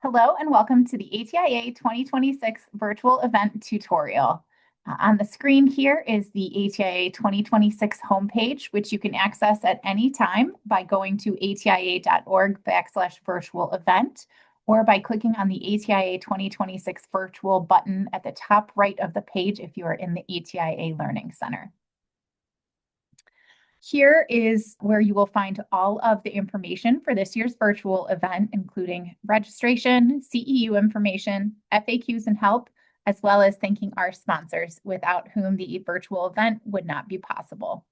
Hello and welcome to the ATIA 2026 virtual event tutorial. On the screen here is the ATIA 2026 homepage, which you can access at any time by going to atia.org/virtual event or by clicking on the ATIA 2026 virtual button at the top right of the page if you are in the ATIA Learning Center. Here is where you will find all of the information for this year's virtual event, including registration, CEU information, FAQs and help, as well as thanking our sponsors, without whom the virtual event would not be possible.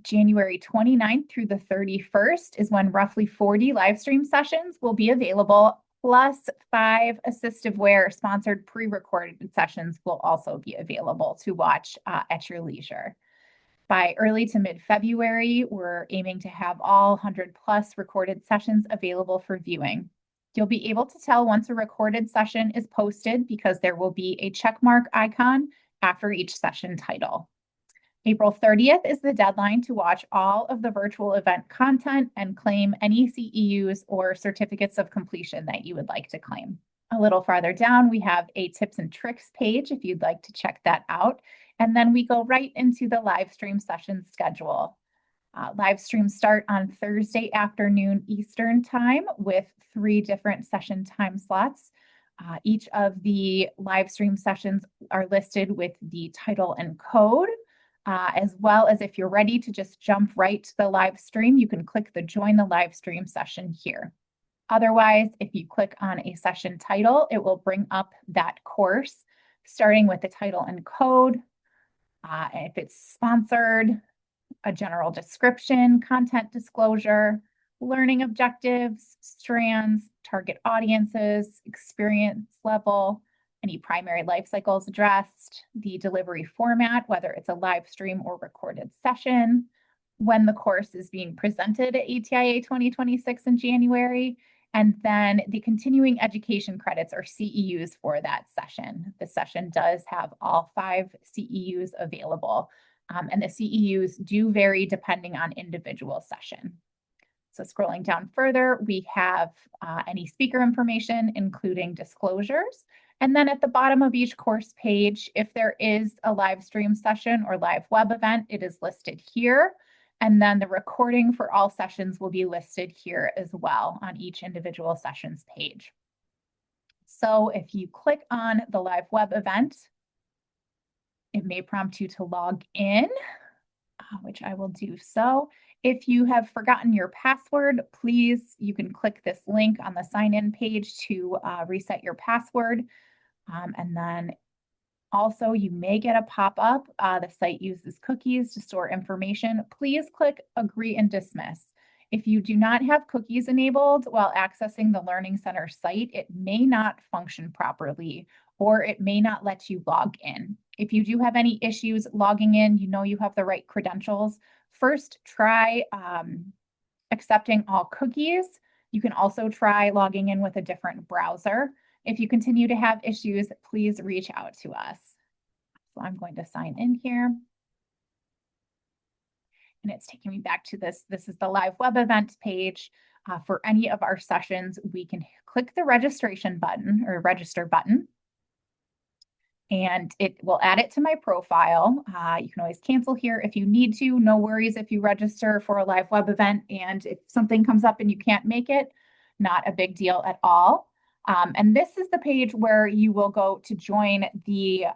January 29th through the 31st is when roughly 40 live stream sessions will be available, plus 5 assistive wear sponsored pre-recorded sessions will also be available to watch at your leisure. By early to mid-February, we're aiming to have all 100+ recorded sessions available for viewing. You'll be able to tell once a recorded session is posted because there will be a checkmark icon after each session title. April 30th is the deadline to watch all of the virtual event content and claim any CEUs or certificates of completion that you would like to claim. A little farther down, we have a tips and tricks page if you'd like to check that out. And then we go right into the live stream session schedule. Live streams start on Thursday afternoon Eastern time with 3 different session time slots. Each of the live stream sessions are listed with the title and code, as well as if you're ready to just jump right to the live stream, you can click the Join the Live Stream session here. Otherwise, if you click on a session title, it will bring up that course, starting with the title and code. If it's sponsored, a general description, content disclosure, learning objectives, strands, target audiences, experience level, any primary life cycles addressed, the delivery format, whether it's a live stream or recorded session, when the course is being presented at ATIA 2026 in January, and then the continuing education credits or CEUs for that session. The session does have all 5 CEUs available, and the CEUs do vary depending on individual session. So scrolling down further, we have any speaker information, including disclosures. And then at the bottom of each course page, if there is a live stream session or live web event, it is listed here. And then the recording for all sessions will be listed here as well on each individual sessions page. So if you click on the live web event, it may prompt you to log in, which I will do so. If you have forgotten your password, please, you can click this link on the sign-in page to reset your password. And then also, you may get a pop-up. The site uses cookies to store information. Please click Agree and Dismiss. If you do not have cookies enabled while accessing the Learning Center site, it may not function properly, or it may not let you log in. If you do have any issues logging in, you know you have the right credentials, first try accepting all cookies. You can also try logging in with a different browser. If you continue to have issues, please reach out to us. So I'm going to sign in here. And it's taking me back to this. This is the live web event page. For any of our sessions, we can click the registration button or register button, and it will add it to my profile. You can always cancel here if you need to. No worries if you register for a live web event and if something comes up and you can't make it, not a big deal at all. And this is the page where you will go to join the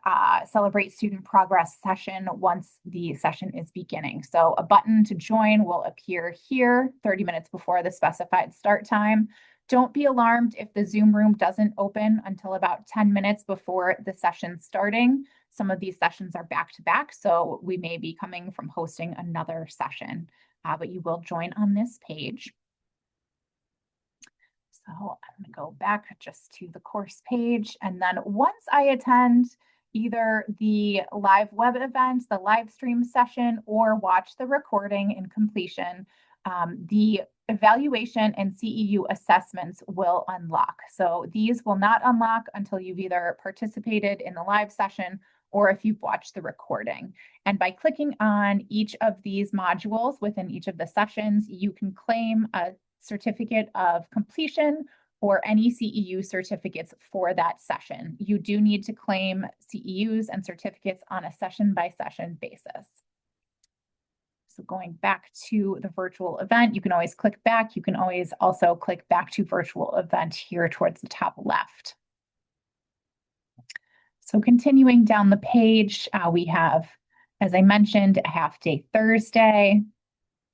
Celebrate Student Progress session once the session is beginning. So a button to join will appear here 30 minutes before the specified start time. Don't be alarmed if the Zoom room doesn't open until about 10 minutes before the session starting. Some of these sessions are back to back, so we may be coming from hosting another session, but you will join on this page. So I'm going to go back just to the course page. And then once I attend either the live web event, the live stream session, or watch the recording in completion, the evaluation and CEU assessments will unlock. So these will not unlock until you've either participated in the live session or if you've watched the recording. And by clicking on each of these modules within each of the sessions, you can claim a certificate of completion or any CEU certificates for that session. You do need to claim CEUs and certificates on a session-by-session basis. So going back to the virtual event, you can always click back. You can always also click back to virtual event here towards the top left. So continuing down the page, we have, as I mentioned, a half-day Thursday,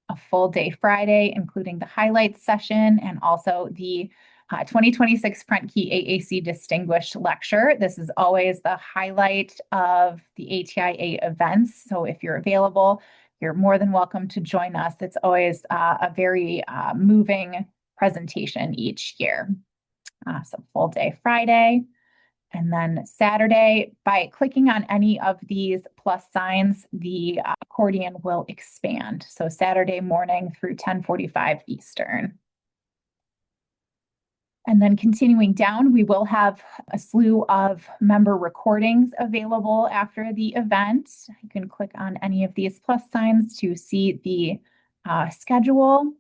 a full day Friday, including the highlights session, and also the 2026 Prent Key AAC Distinguished Lecture. This is always the highlight of the ATIA events. So if you're available, you're more than welcome to join us. It's always a very moving presentation each year. So full day Friday. And then Saturday, by clicking on any of these plus signs, the accordion will expand. So Saturday morning through 10:45 Eastern. And then continuing down, we will have a slew of member recordings available after the event. You can click on any of these plus signs to see the schedule.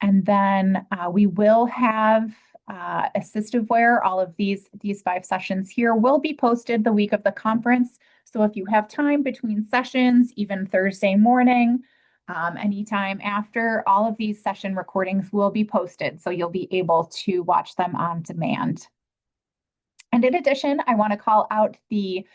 And then we will have assistive wear. All of these 5 sessions here will be posted the week of the conference. So if you have time between sessions, even Thursday morning, anytime after, all of these session recordings will be posted. So you'll be able to watch them on demand. And in addition, I want to call out the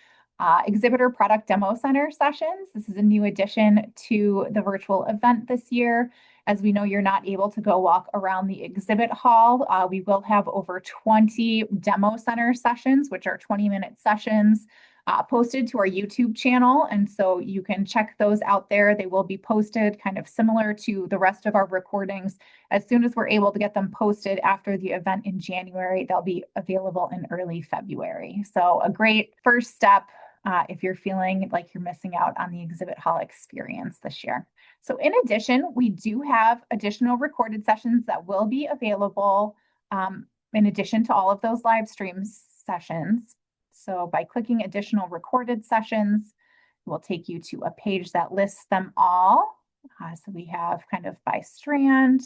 Exhibitor Product Demo Center sessions. This is a new addition to the virtual event this year. As we know, you're not able to go walk around the exhibit hall. We will have over 20 demo center sessions, which are 20-minute sessions, posted to our YouTube channel. And so you can check those out there. They will be posted kind of similar to the rest of our recordings. As soon as we're able to get them posted after the event in January, they'll be available in early February. So a great first step if you're feeling like you're missing out on the exhibit hall experience this year. So in addition, we do have additional recorded sessions that will be available in addition to all of those live stream sessions. So by clicking additional recorded sessions, it will take you to a page that lists them all. So we have kind of by strand.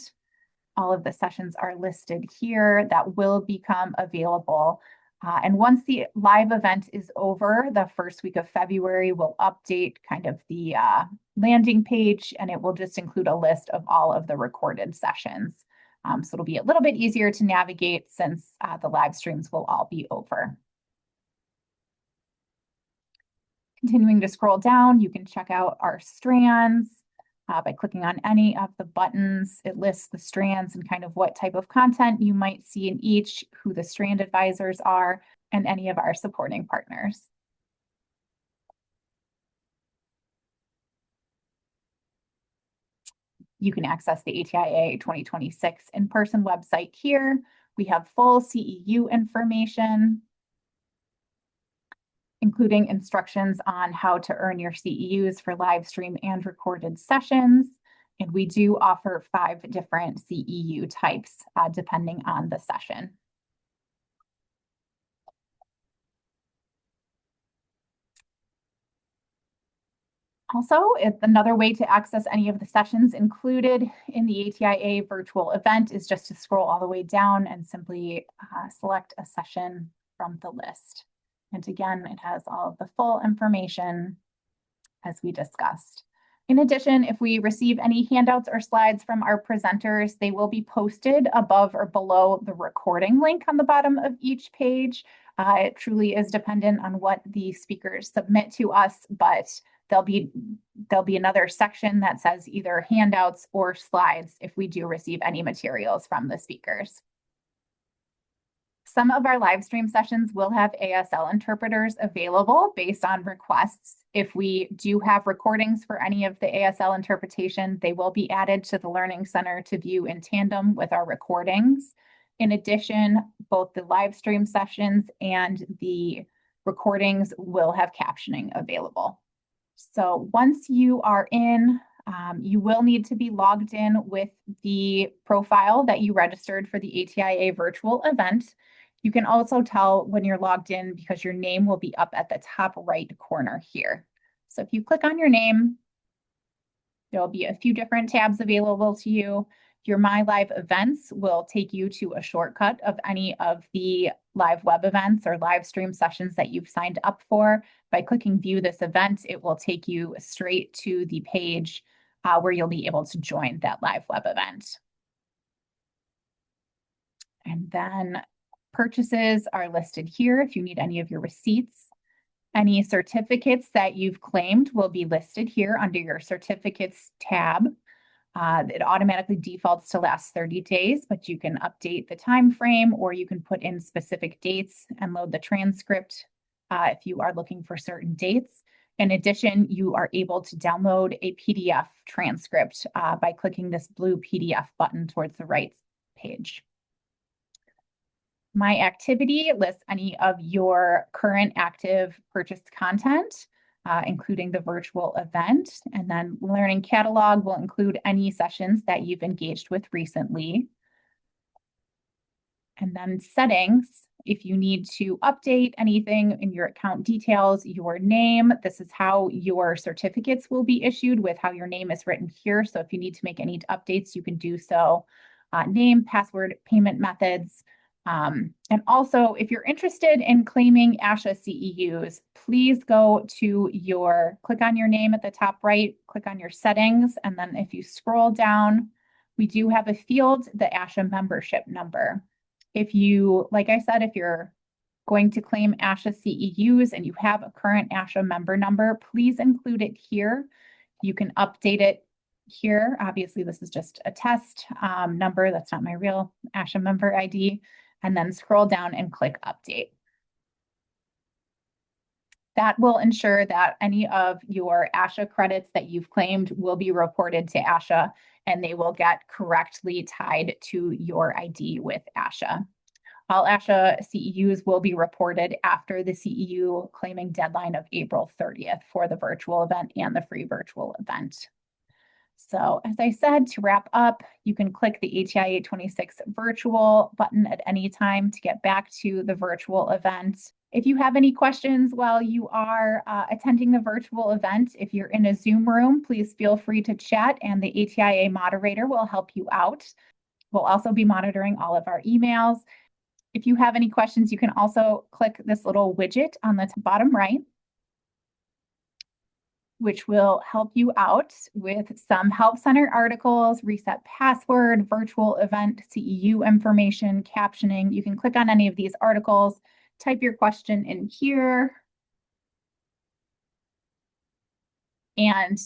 All of the sessions are listed here that will become available. And once the live event is over, the first week of February, we'll update kind of the landing page, and it will just include a list of all of the recorded sessions. So it'll be a little bit easier to navigate since the live streams will all be over. Continuing to scroll down, you can check out our strands. By clicking on any of the buttons, it lists the strands and kind of what type of content you might see in each, who the strand advisors are, and any of our supporting partners. You can access the ATIA 2026 in-person website here. We have full CEU information, including instructions on how to earn your CEUs for live stream and recorded sessions. And we do offer 5 different CEU types depending on the session. Also, another way to access any of the sessions included in the ATIA virtual event is just to scroll all the way down and simply select a session from the list. And again, it has all of the full information as we discussed. In addition, if we receive any handouts or slides from our presenters, they will be posted above or below the recording link on the bottom of each page. It truly is dependent on what the speakers submit to us, but there'll be another section that says either handouts or slides if we do receive any materials from the speakers. Some of our live stream sessions will have ASL interpreters available based on requests. If we do have recordings for any of the ASL interpretation, they will be added to the Learning Center to view in tandem with our recordings. In addition, both the live stream sessions and the recordings will have captioning available. So once you are in, you will need to be logged in with the profile that you registered for the ATIA virtual event. You can also tell when you're logged in because your name will be up at the top right corner here. So if you click on your name, there'll be a few different tabs available to you. Your My Live events will take you to a shortcut of any of the live web events or live stream sessions that you've signed up for. By clicking view this event, it will take you straight to the page where you'll be able to join that live web event. And then purchases are listed here if you need any of your receipts. Any certificates that you've claimed will be listed here under your certificates tab. It automatically defaults to last 30 days, but you can update the time frame or you can put in specific dates and load the transcript if you are looking for certain dates. In addition, you are able to download a PDF transcript by clicking this blue PDF button towards the right page. My Activity lists any of your current active purchased content, including the virtual event. And then Learning Catalog will include any sessions that you've engaged with recently. And then Settings, if you need to update anything in your account details, your name, this is how your certificates will be issued with how your name is written here. So if you need to make any updates, you can do so. Name, password, payment methods. And also, if you're interested in claiming ATIA CEUs, please go to click on your name at the top right, click on your settings, and then if you scroll down, we do have a field, the ATIA membership number. If you, like I said, if you're going to claim ATIA CEUs and you have a current ATIA member number, please include it here. You can update it here. Obviously, this is just a test number. That's not my real ATIA member ID. And then scroll down and click Update. That will ensure that any of your ATIA credits that you've claimed will be reported to ATIA and they will get correctly tied to your ID with ATIA. All ATIA CEUs will be reported after the CEU claiming deadline of April 30th for the virtual event and the free virtual event. So as I said, to wrap up, you can click the ATIA 826 virtual button at any time to get back to the virtual event. If you have any questions while you are attending the virtual event, if you're in a Zoom room, please feel free to chat and the ATIA moderator will help you out. We'll also be monitoring all of our emails. If you have any questions, you can also click this little widget on the bottom right, which will help you out with some Help Center articles, reset password, virtual event, CEU information, captioning. You can click on any of these articles, type your question in here, and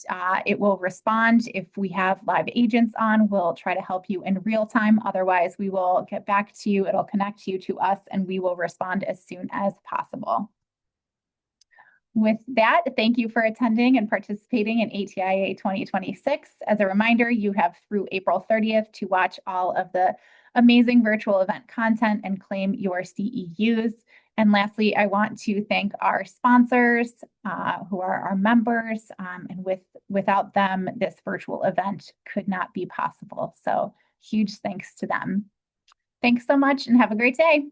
it will respond. If we have live agents on, we'll try to help you in real time. Otherwise, we will get back to you. It'll connect you to us, and we will respond as soon as possible. With that, thank you for attending and participating in ATIA 2026. As a reminder, you have through April 30th to watch all of the amazing virtual event content and claim your CEUs. And lastly, I want to thank our sponsors who are our members. And without them, this virtual event could not be possible. So huge thanks to them. Thanks so much and have a great day.